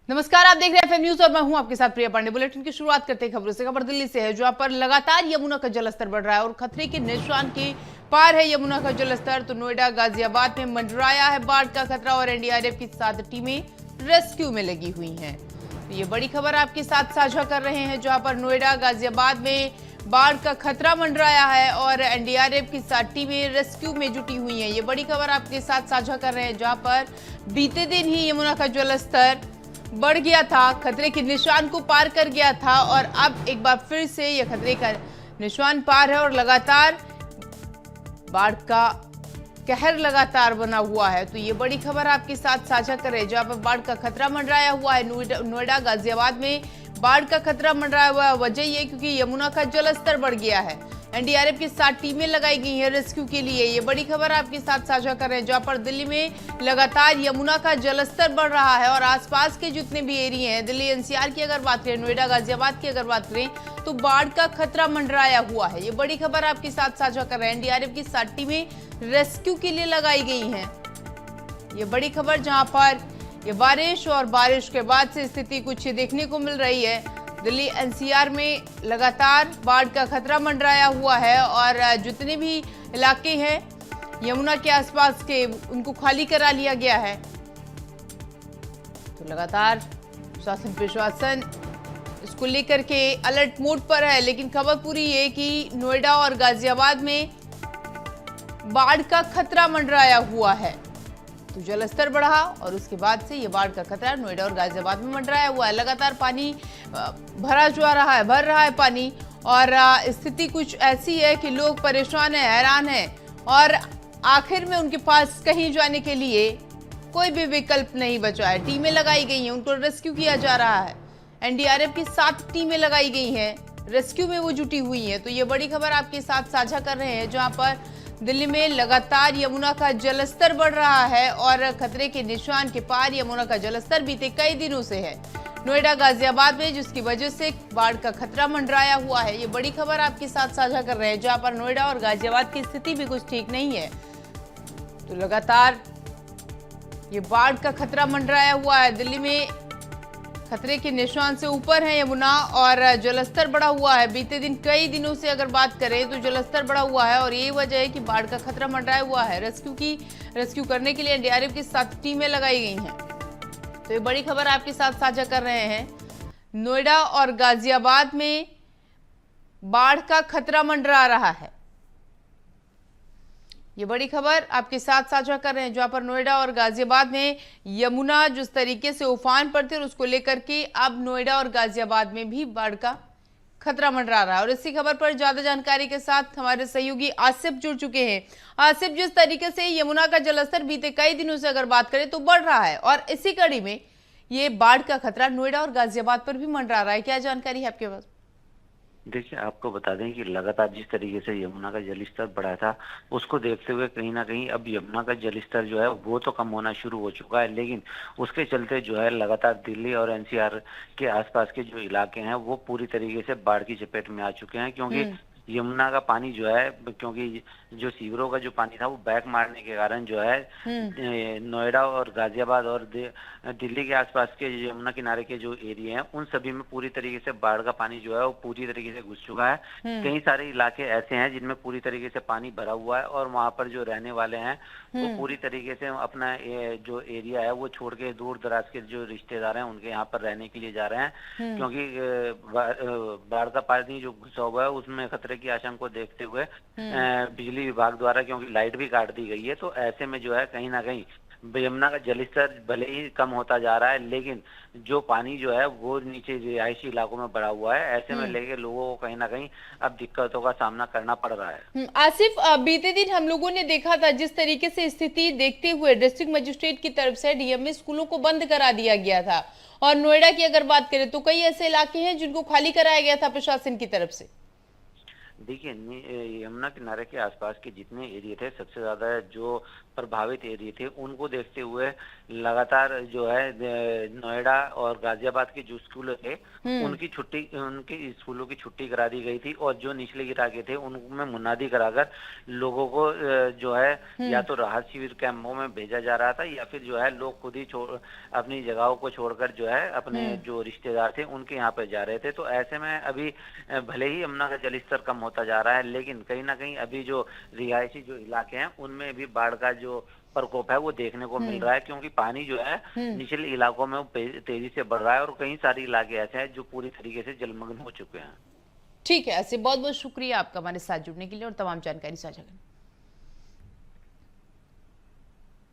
नमस्कार, आप देख रहे हैं एफएम न्यूज और मैं हूं आपके साथ प्रिया पांडे। बुलेटिन की शुरुआत करते हैं खबरों से। खबर दिल्ली से है, जहां पर लगातार यमुना का जलस्तर बढ़ रहा है और खतरे के निशान के पार है यमुना का जलस्तर। तो नोएडा, गाजियाबाद में मंडराया है बाढ़ का खतरा और एनडीआरएफ की 7 टीमें रेस्क्यू में लगी हुई हैं। तो ये बड़ी खबर आपके साथ साझा कर रहे हैं, जहां पर नोएडा, गाजियाबाद में बाढ़ का खतरा मंडराया है और एनडीआरएफ की 7 टीमें रेस्क्यू में जुटी हुई हैं। ये बड़ी खबर आपके साथ साझा कर रहे हैं, जहां पर बीते दिन ही यमुना का जलस्तर बढ़ गया था, खतरे के निशान को पार कर गया था और अब एक बार फिर से यह खतरे का निशान पार है और लगातार बाढ़ का कहर लगातार बना हुआ है। तो ये बड़ी खबर आपके साथ साझा कर रहे हैं, जहां पर बाढ़ का खतरा मंडराया हुआ है। नोएडा, गाजियाबाद में बाढ़ का खतरा मंडराया हुआ है। वजह ये क्योंकि यमुना का जलस्तर बढ़ गया है। एनडीआरएफ की 7 टीमें लगाई गई हैं रेस्क्यू के लिए। ये बड़ी खबर आपके साथ साझा कर रहे हैं, जहां पर दिल्ली में लगातार यमुना का जलस्तर बढ़ रहा है और आसपास के जितने भी एरिया हैं, दिल्ली एनसीआर की अगर बात करें, नोएडा, गाजियाबाद की अगर बात करें, तो बाढ़ का खतरा मंडराया हुआ है। ये बड़ी खबर आपके साथ साझा कर रहे हैं। एनडीआरएफ की 7 टीमें रेस्क्यू के लिए लगाई गई हैं। ये बड़ी खबर, जहां पर ये बारिश और बारिश के बाद से स्थिति कुछ देखने को मिल रही है। दिल्ली एनसीआर में लगातार बाढ़ का खतरा मंडराया हुआ है और जितने भी इलाके हैं यमुना के आसपास के, उनको खाली करा लिया गया है। तो लगातार शासन प्रशासन इसको लेकर के अलर्ट मोड पर है, लेकिन खबर पूरी ये कि नोएडा और गाजियाबाद में बाढ़ का खतरा मंडराया हुआ है। तो जलस्तर बढ़ा और उसके बाद से ये बाढ़ का खतरा नोएडा और गाजियाबाद में मंडराया हुआ है। लगातार पानी भर रहा है पानी और स्थिति कुछ ऐसी है कि लोग परेशान हैं, हैरान हैं और आखिर में उनके पास कहीं जाने के लिए कोई भी विकल्प नहीं बचा है। टीमें लगाई गई हैं, उनको रेस्क्यू किया जा रहा है। एनडीआरएफ की 7 टीमें लगाई गई हैं, रेस्क्यू में वो जुटी हुई हैं। तो ये बड़ी खबर आपके साथ साझा कर रहे हैं, जहां पर दिल्ली में लगातार यमुना का जलस्तर बढ़ रहा है और खतरे के निशान के पार यमुना का जलस्तर बीते कई दिनों से है नोएडा, गाजियाबाद में, जिसकी वजह से बाढ़ का खतरा मंडराया हुआ है। ये बड़ी खबर आपके साथ साझा कर रहे हैं, जहां पर नोएडा और गाजियाबाद की स्थिति भी कुछ ठीक नहीं है। तो लगातार ये बाढ़ का खतरा मंडराया हुआ है। दिल्ली में खतरे के निशान से ऊपर है यमुना और जलस्तर बढ़ा हुआ है। बीते दिन कई दिनों से अगर बात करें तो जलस्तर बढ़ा हुआ है और यही वजह है कि बाढ़ का खतरा मंडराया हुआ है। रेस्क्यू करने के लिए एनडीआरएफ की 7 टीमें लगाई गई हैं। तो ये बड़ी खबर आपके साथ साझा कर रहे हैं। नोएडा और गाजियाबाद में बाढ़ का खतरा मंडरा रहा है। ये बड़ी खबर आपके साथ साझा कर रहे हैं, जहां पर नोएडा और गाजियाबाद में यमुना जिस तरीके से उफान पर थी और उसको लेकर के अब नोएडा और गाजियाबाद में भी बाढ़ का खतरा मंडरा रहा है। और इसी खबर पर ज्यादा जानकारी के साथ हमारे सहयोगी आसिफ जुड़ चुके हैं। आसिफ, जिस तरीके से यमुना का जलस्तर बीते कई दिनों से अगर बात करें तो बढ़ रहा है और इसी कड़ी में ये बाढ़ का खतरा नोएडा और गाजियाबाद पर भी मंडरा रहा है, क्या जानकारी है आपके पास? देखिए, आपको बता दें कि लगातार जिस तरीके से यमुना का जलस्तर बढ़ा था, उसको देखते हुए कहीं ना कहीं अब यमुना का जलस्तर जो है वो तो कम होना शुरू हो चुका है, लेकिन उसके चलते जो है लगातार दिल्ली और एनसीआर के आसपास के जो इलाके हैं वो पूरी तरीके से बाढ़ की चपेट में आ चुके हैं। क्योंकि यमुना का पानी जो है, क्योंकि जो सीवरों का जो पानी था वो बैक मारने के कारण जो है नोएडा और गाजियाबाद और दिल्ली के आसपास के यमुना किनारे के जो एरिया हैं उन सभी में पूरी तरीके से बाढ़ का पानी जो है वो पूरी तरीके से घुस चुका है। कई सारे इलाके ऐसे हैं जिनमें पूरी तरीके से पानी भरा हुआ है और वहां पर जो रहने वाले हैं वो पूरी तरीके से अपना जो एरिया है वो छोड़ के दूर दराज के जो रिश्तेदार हैं उनके यहाँ पर रहने के लिए जा रहे हैं, क्योंकि बाढ़ का पानी जो घुसा हुआ है उसमें खतरे की आशंका को देखते हुए बिजली विभाग द्वारा क्योंकि लाइट भी काट दी गई है, तो ऐसे में जो है कहीं ना कहीं यमुना का जलस्तर भले ही कम होता जा रहा है, लेकिन जो पानी जो है वो नीचे रिहायशी इलाकों में बढ़ा हुआ है। ऐसे में लेके लोगों को कहीं ना कहीं अब दिक्कतों का सामना करना पड़ रहा है। आसिफ, बीते दिन हम लोगों ने देखा था जिस तरीके से स्थिति देखते हुए डिस्ट्रिक्ट मजिस्ट्रेट की तरफ से डीएमए स्कूलों को बंद करा दिया गया था और नोएडा की अगर बात करें तो कई ऐसे इलाके हैं जिनको खाली कराया गया था प्रशासन की तरफ से। देखिए यमुना किनारे के आसपास के जितने एरिया थे, सबसे ज्यादा जो प्रभावित एरिया थे उनको देखते हुए लगातार जो है नोएडा और गाजियाबाद के जो स्कूल थे उनके स्कूलों की छुट्टी करा दी गई थी, और जो निचले इलाके थे उनमें मुनादी कराकर लोगों को जो है या तो राहत शिविर कैंपों में भेजा जा रहा था, या फिर जो है लोग खुद ही अपनी जगहों को छोड़कर जो है अपने जो रिश्तेदार थे उनके यहाँ पे जा रहे थे। तो ऐसे में अभी भले ही यमुना का जलस्तर कम होता जा रहा है, लेकिन कहीं ना कहीं अभी जो रिहायशी जो इलाके हैं उनमें भी बाढ़ का जो प्रकोप है वो देखने को मिल रहा है, क्योंकि पानी जो है निचले इलाकों में वो तेजी से बढ़ रहा है, और कई सारे इलाके ऐसे हैं जो पूरी तरीके से जलमग्न हो चुके हैं। ठीक है, ऐसे बहुत बहुत शुक्रिया आपका हमारे साथ जुड़ने के लिए और तमाम जानकारी साझा करने